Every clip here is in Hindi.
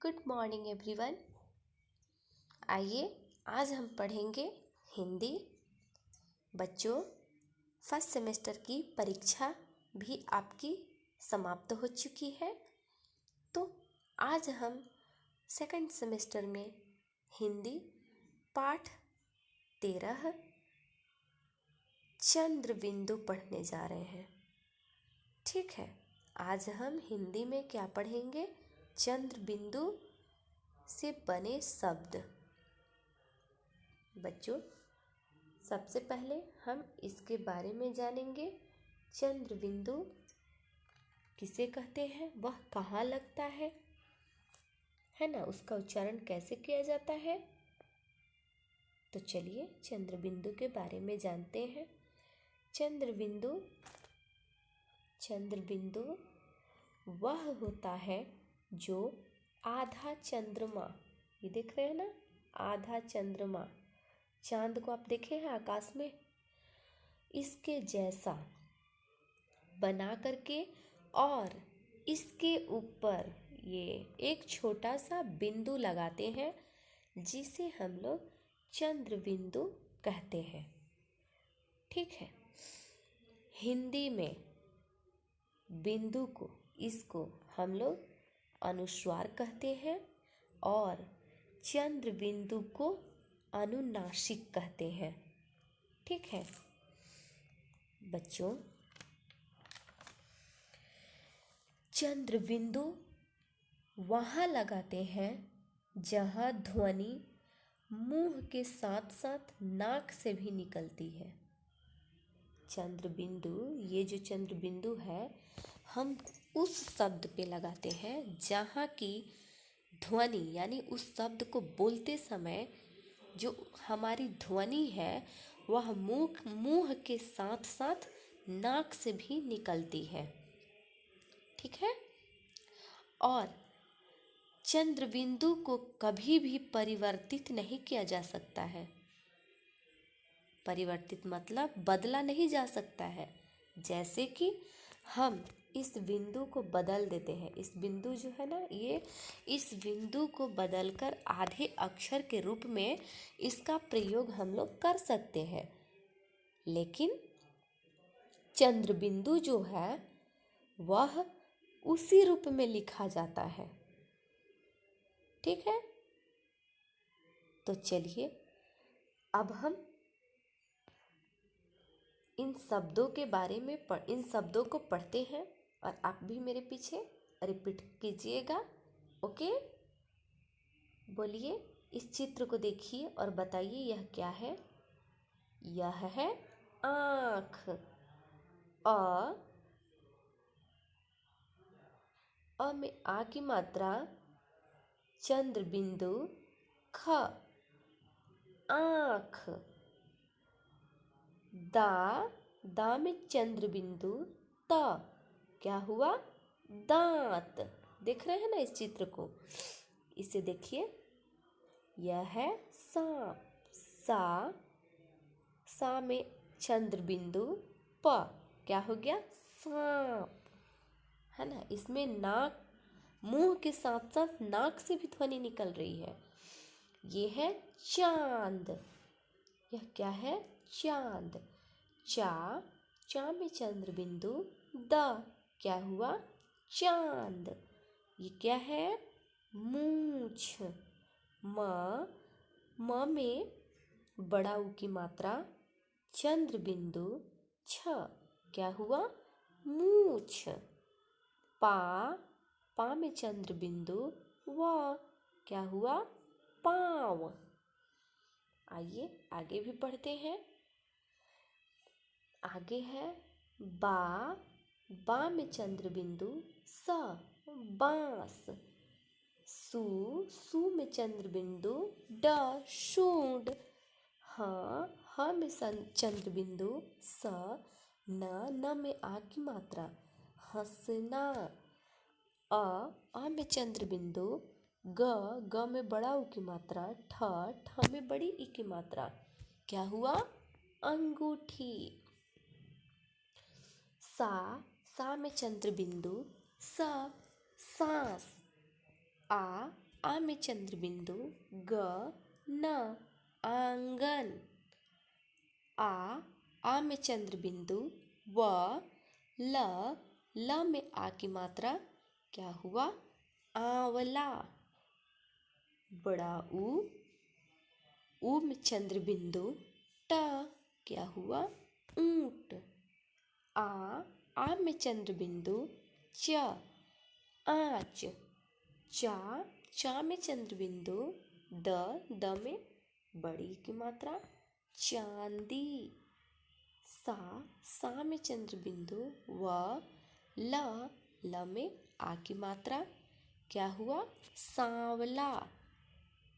Good morning everyone. आइए आज हम पढ़ेंगे हिंदी। बच्चों, फर्स्ट सेमेस्टर की परीक्षा भी आपकी समाप्त हो चुकी है। तो आज हम सेकंड सेमेस्टर में हिंदी पाठ 13 चंद्र बिंदु पढ़ने जा रहे हैं। ठीक है, आज हम हिंदी में क्या पढ़ेंगे? चंद्र बिंदु से बने शब्द। बच्चों, सबसे पहले हम इसके बारे में जानेंगे। चंद्र बिंदु किसे कहते हैं, वह कहाँ लगता है ना? उसका उच्चारण कैसे किया जाता है? तो चलिए चंद्र बिंदु के बारे में जानते हैं। चंद्र बिंदु वह होता है जो आधा चंद्रमा, ये देख रहे हैं ना, आधा चंद्रमा, चांद को आप देखे हैं आकाश में, इसके जैसा बना करके और इसके ऊपर ये एक छोटा सा बिंदु लगाते हैं, जिसे हम लोग चंद्र बिंदु कहते हैं। ठीक है, हिंदी में बिंदु को, इसको हम लोग अनुस्वार कहते हैं और चंद्र बिंदु को अनुनासिक कहते हैं। ठीक है बच्चों, चंद्र बिंदु वहाँ लगाते हैं जहाँ ध्वनि मुंह के साथ साथ नाक से भी निकलती है। चंद्र बिंदु, ये जो चंद्र बिंदु है, हम उस शब्द पे लगाते हैं जहाँ की ध्वनि, यानी उस शब्द को बोलते समय जो हमारी ध्वनि है वह मुंह के साथ साथ नाक से भी निकलती है। ठीक है, और चंद्र बिंदु को कभी भी परिवर्तित नहीं किया जा सकता है। परिवर्तित मतलब बदला नहीं जा सकता है। जैसे कि हम इस बिंदु को बदल देते हैं, इस बिंदु जो है ना, ये इस बिंदु को बदलकर आधे अक्षर के रूप में इसका प्रयोग हम लोग कर सकते हैं, लेकिन चंद्र बिंदु जो है वह उसी रूप में लिखा जाता है। ठीक है, तो चलिए अब हम इन शब्दों के बारे में इन शब्दों को पढ़ते हैं और आप भी मेरे पीछे रिपीट कीजिएगा। ओके, बोलिए, इस चित्र को देखिए और बताइए यह क्या है। यह है आँख। अ में आ की मात्रा, चंद्र बिंदु, ख, आँख। दा में चंद्र बिंदु, त, क्या हुआ? दांत। देख रहे हैं ना इस चित्र को? इसे देखिए, यह है सांप। सा में चंद्र बिंदु, प, क्या हो गया? सांप, है ना? इसमें नाक, मुंह के साथ साथ नाक से भी ध्वनि निकल रही है। ये है चांद। यह क्या है? चांद। चा में चंद्र बिंदु, द, क्या हुआ? चांद। ये क्या है? मूंछ। म में बड़ा ऊ की मात्रा, चंद्र बिंदु, छ, क्या हुआ? मूंछ। पा में चंद्र बिंदु, व, क्या हुआ? पाँव। आइए आगे भी पढ़ते हैं। आगे है बा में चंद्र बिंदु, स, बांस। सू में चंद्र बिंदु, ड, सूंड। ह में चंद्र बिंदु, स, न में आ की मात्रा, हंसना। अ में चंद्र बिंदु, ग में बड़ा ऊ की मात्रा, ठ में बड़ी ई की मात्रा, क्या हुआ? अंगूठी। सा में चंद्र बिंदु, स, सांस। आ आ में चंद्र बिंदु ग न आंगन। आ में चंद्र बिंदु व ल में आ की मात्रा क्या हुआ? आंवला। बड़ा ऊ में चंद्र बिंदु ट क्या हुआ? ऊंट। आ में चंद्र बिंदु च आँच। चा में चंद्र बिंदु द में बड़ी की मात्रा चांदी। सा में चंद्र बिंदु व ल में आ की मात्रा क्या हुआ? सांवला।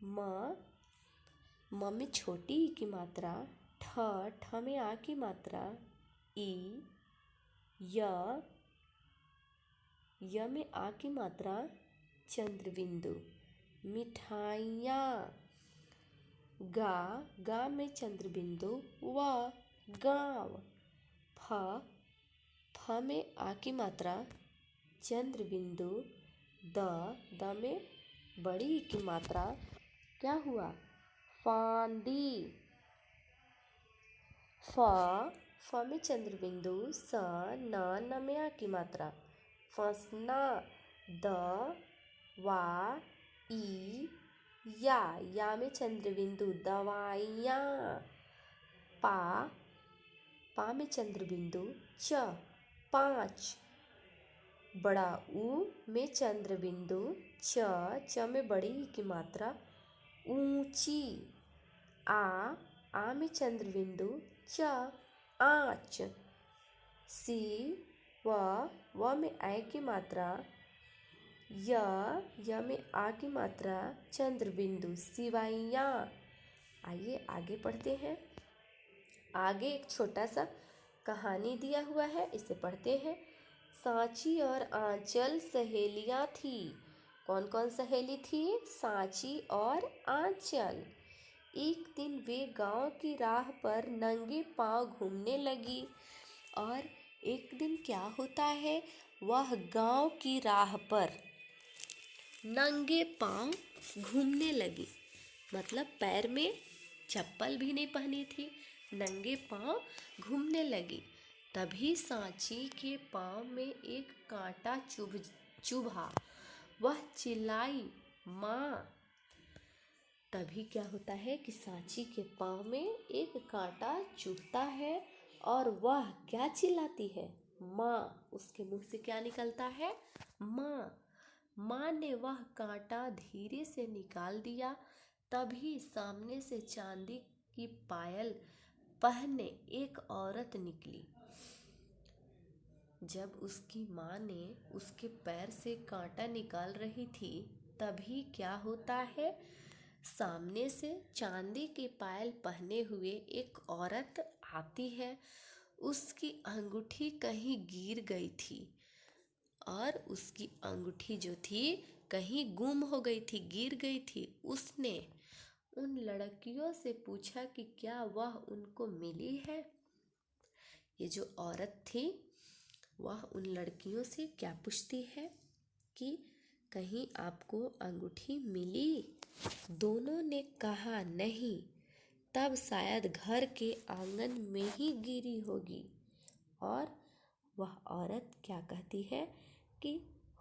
म में छोटी ई की मात्रा ठ में आ की मात्रा ई। य में आ की मात्रा चंद्र बिंदु मिठाइयाँ। गा में चंद्र बिंदु व गाँव। फ में आ की मात्रा चंद्र बिंदु द में बड़ी की मात्रा क्या हुआ? फांदी। फ में चंद्र बिंदु स न में आ की मात्रा फसना। द वा ई या में चंद्र बिंदु दवाइयाँ। पा में चंद्र बिंदु च पाँच। बड़ा ऊ में चंद्र बिंदु च में बड़ी ई की मात्रा ऊंची। आ में चंद्र बिंदु च आँच। सी व में आ की मात्रा य में आ की मात्रा चंद्र बिंदु सिवाइयाँ। आइए आगे पढ़ते हैं। आगे एक छोटा सा कहानी दिया हुआ है, इसे पढ़ते हैं। सांची और आंचल सहेलियाँ थी। कौन कौन सहेली थी? सांची और आंचल। एक दिन वे गांव की राह पर नंगे पांव घूमने लगी। और एक दिन क्या होता है? वह गांव की राह पर नंगे पांव घूमने लगी। मतलब पैर में चप्पल भी नहीं पहनी थी, नंगे पांव घूमने लगी। तभी सांची के पांव में एक कांटा चुभा। वह चिल्लाई, माँ। तभी क्या होता है कि सांची के पांव में एक कांटा चुभता है और वह क्या चिल्लाती है? माँ। उसके मुंह से क्या निकलता है? माँ। माँ ने वह कांटा धीरे से निकाल दिया। तभी सामने से चांदी की पायल पहने एक औरत निकली। जब उसकी माँ ने उसके पैर से कांटा निकाल रही थी, तभी क्या होता है? सामने से चांदी की पायल पहने हुए एक औरत आती है। उसकी अंगूठी कहीं गिर गई थी और उसकी अंगूठी जो थी कहीं गुम हो गई थी, गिर गई थी। उसने उन लड़कियों से पूछा कि क्या वह उनको मिली है। ये जो औरत थी वह उन लड़कियों से क्या पूछती है कि कहीं आपको अंगूठी मिली? दोनों ने कहा नहीं, तब शायद घर के आंगन में ही गिरी होगी। और वह औरत क्या कहती है कि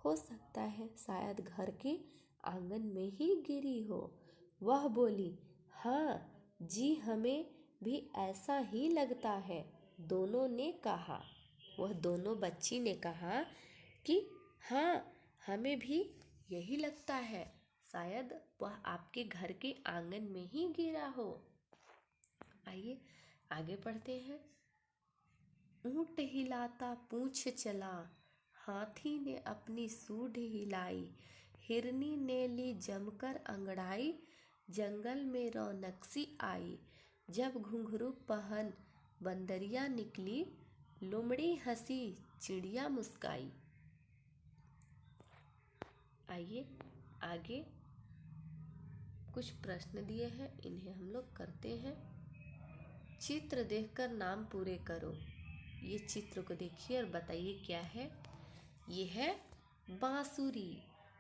हो सकता है शायद घर के आंगन में ही गिरी हो। वह बोली, हाँ जी, हमें भी ऐसा ही लगता है। दोनों ने कहा, वह दोनों बच्ची ने कहा कि हाँ, हमें भी यही लगता है, शायद वह आपके घर के आंगन में ही गिरा हो। आइए आगे पढ़ते हैं। ऊंट हिलाता पूंछ चला, हाथी ने अपनी सूंड हिलाई, हिरनी ने ली जमकर अंगड़ाई, जंगल में रौनक सी आई। जब घुंघरू पहन बंदरिया निकली, लोमड़ी हंसी चिड़िया मुस्काई। आइए आगे कुछ प्रश्न दिए हैं, इन्हें हम लोग करते हैं। चित्र देखकर नाम पूरे करो। ये चित्र को देखिए और बताइए क्या है। ये है बांसुरी।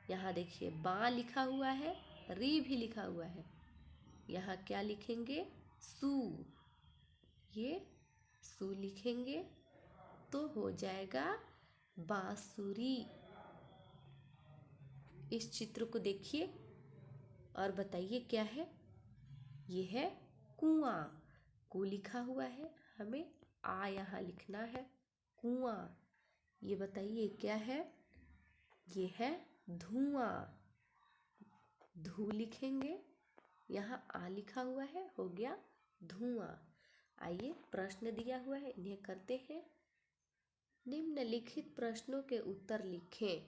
यहाँ देखिए बा लिखा हुआ है, री भी लिखा हुआ है। यहाँ क्या लिखेंगे? सू। ये सू लिखेंगे तो हो जाएगा बांसुरी। इस चित्र को देखिए और बताइए क्या है? ये है कुआं। कु लिखा हुआ है, हमें आ यहाँ लिखना है, कुआं। ये बताइए क्या है? ये है धुआं। धू लिखेंगे, यहाँ आ लिखा हुआ है, हो गया धुआं। आइए प्रश्न दिया हुआ है, इन्हें करते हैं। निम्नलिखित प्रश्नों के उत्तर लिखें।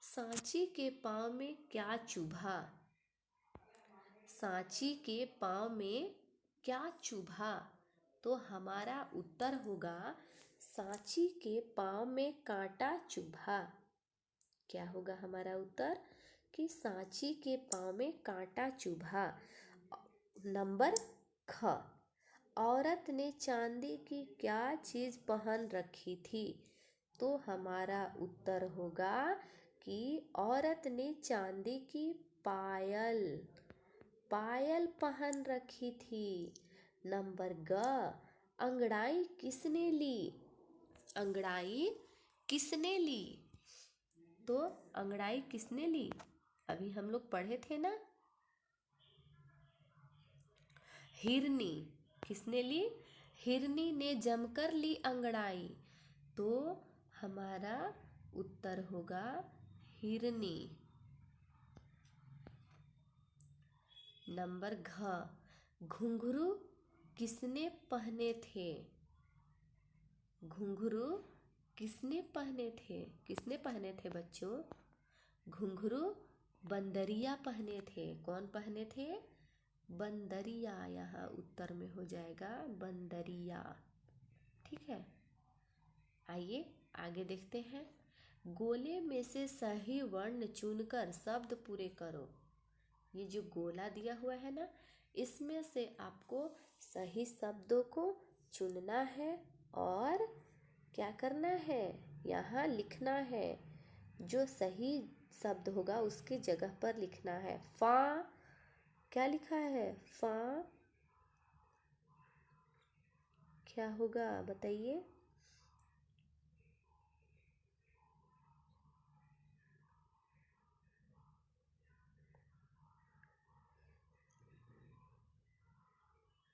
सांची के पाँव में क्या चुभा? सांची के पाँव में क्या चुभा? तो हमारा उत्तर होगा सांची के पाँव में कांटा चुभा। क्या होगा हमारा उत्तर? कि सांची के पाँव में कांटा चुभा। नंबर ख, औरत ने चांदी की क्या चीज पहन रखी थी? तो हमारा उत्तर होगा कि औरत ने चांदी की पायल पहन रखी थी। नंबर ग, अंगड़ाई किसने ली? अंगड़ाई किसने ली? तो अंगड़ाई किसने ली? अभी हम लोग पढ़े थे ना, हिरनी। किसने ली? हिरनी ने जमकर ली अंगड़ाई। तो हमारा उत्तर होगा हिरनी। नंबर घ, घुंघरू किसने पहने थे? घुंघरू किसने पहने थे? किसने पहने थे बच्चों? घुंघरू बंदरिया पहने थे। कौन पहने थे? बंदरिया। यहाँ उत्तर में हो जाएगा बंदरिया। ठीक है, आइए आगे देखते हैं। गोले में से सही वर्ण चुनकर शब्द पूरे करो। ये जो गोला दिया हुआ है ना, इसमें से आपको सही शब्दों को चुनना है और क्या करना है? यहाँ लिखना है। जो सही शब्द होगा उसके जगह पर लिखना है। फा, क्या लिखा है? फा क्या होगा बताइए?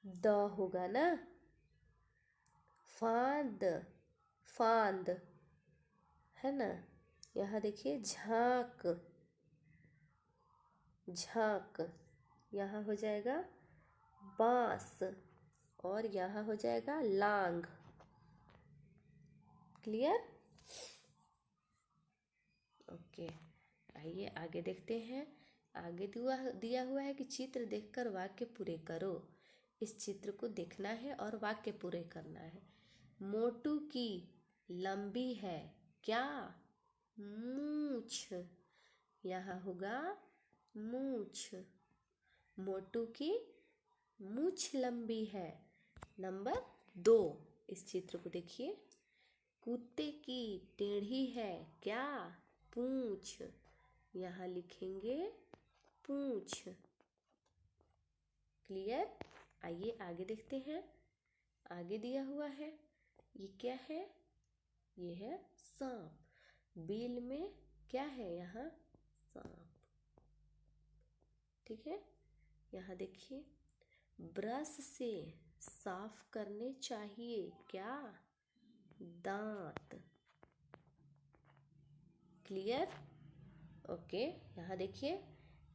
द होगा ना। फांद, फांद है ना। यहाँ देखिए झांक, झांक। यहाँ हो जाएगा बांस और यहाँ हो जाएगा लांग। क्लियर? ओके, आइए आगे देखते हैं। आगे दिया हुआ है कि चित्र देखकर वाक्य पूरे करो। इस चित्र को देखना है और वाक्य पूरे करना है। मोटू की लंबी है क्या? मूछ। यहाँ होगा मूछ। मोटू की मूछ लंबी है। नंबर 2, इस चित्र को देखिए। कुत्ते की टेढ़ी है क्या? पूंछ। यहाँ लिखेंगे पूंछ। क्लियर? आइए आगे देखते हैं। आगे दिया हुआ है, ये क्या है? ये है सांप। बिल में क्या है? यहाँ सांप। ठीक है, यहाँ देखिए, ब्रश से साफ करने चाहिए क्या? दांत। क्लियर? ओके, यहाँ देखिए,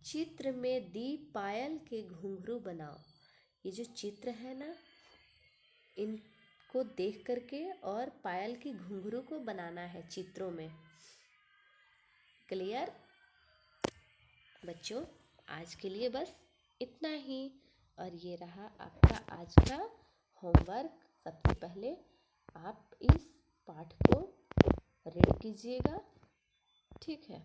चित्र में दी पायल के घुंघरू बनाओ। ये जो चित्र है ना, इनको देख करके और पायल की घुंघरू को बनाना है चित्रों में। क्लियर? बच्चों, आज के लिए बस इतना ही। और ये रहा आपका आज का होमवर्क। सबसे पहले आप इस पाठ को रीड कीजिएगा। ठीक है।